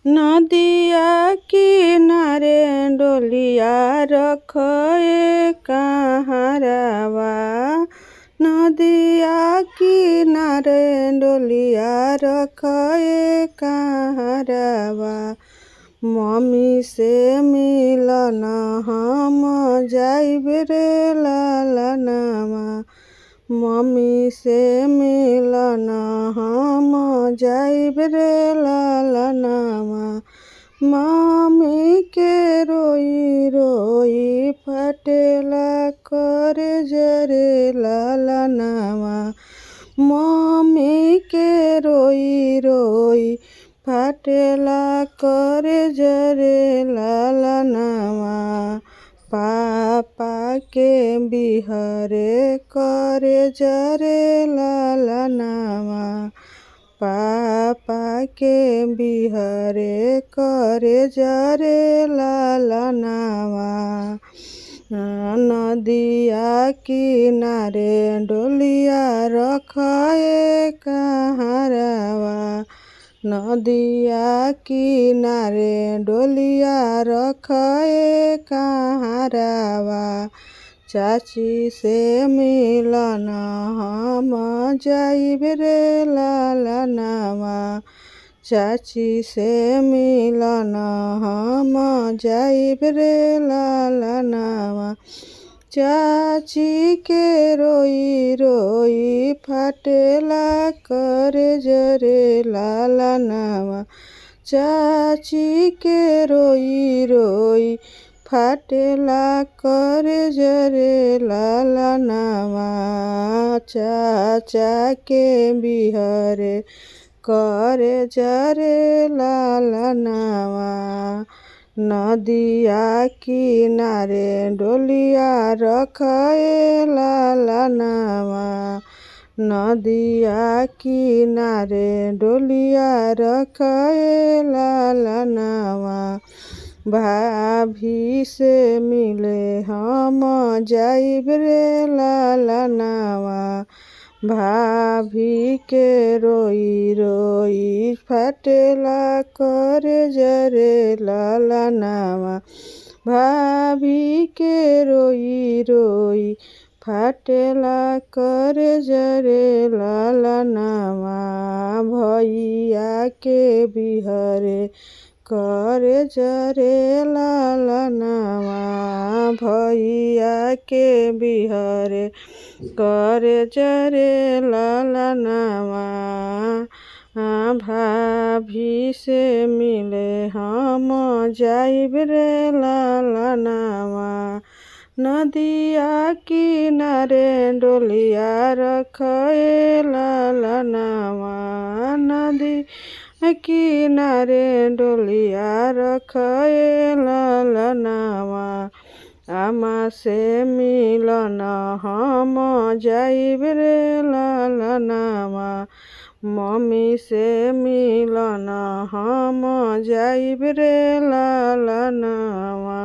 नदिया किनारे डोलिया रखे कहारवा। नदिया किनारे डोलिया रखे कहारवा। मम्मी से मिलन हम जाइब रे लालनमा। मम्मी से मिलन हम जाइब रे लालनमा। मम्मी के रोई रोई फटेला करे जरे लालनमा। मम्मी के रोई रोई फटेला करे जरे लालनमा। पापा के बिहरे करे जरे लालनमा। पापा के बिहरे करे जरे लालनमा। नदिया किनारे डोलिया रखे कहारवा। नदिया किनारे डोलिया रखे कहारवा। चाची से मिलन हम जाइब रे लालनमा। चाची से मिलन हम जाइब रे लालनमा। चाची के रोई रोई फटेला करे जरे लालनमा। चाची के रोई रोई फटेला करे जरे लालनमा। चाचा के बिहरे करे जरे लालनमा। नदिया किनारे डोलिया रखे लालनमा। नदिया किनारे डोलिया रखे लालनमा। भाभी से मिले हम जाइब रे लालनमा। भाभी के रोई रोई फटेला करे जरे लालनमा। भाभी के रोई रोई फटेला करे जरे लालनमा। भैया के बिहरे करे जरे लालनमा। भैया के बिहरे करे जरे लालनमा। भाभी से मिले हम जाइब रे लालनमा। नदिया किनारे डोलिया रखे लालनमा। नदी किनारे डोलिया रखे लालनमा। आमा से मिलन हम जाइब रे लालनमा। मम्मी से मिलन हम जाइब रे लालनमा।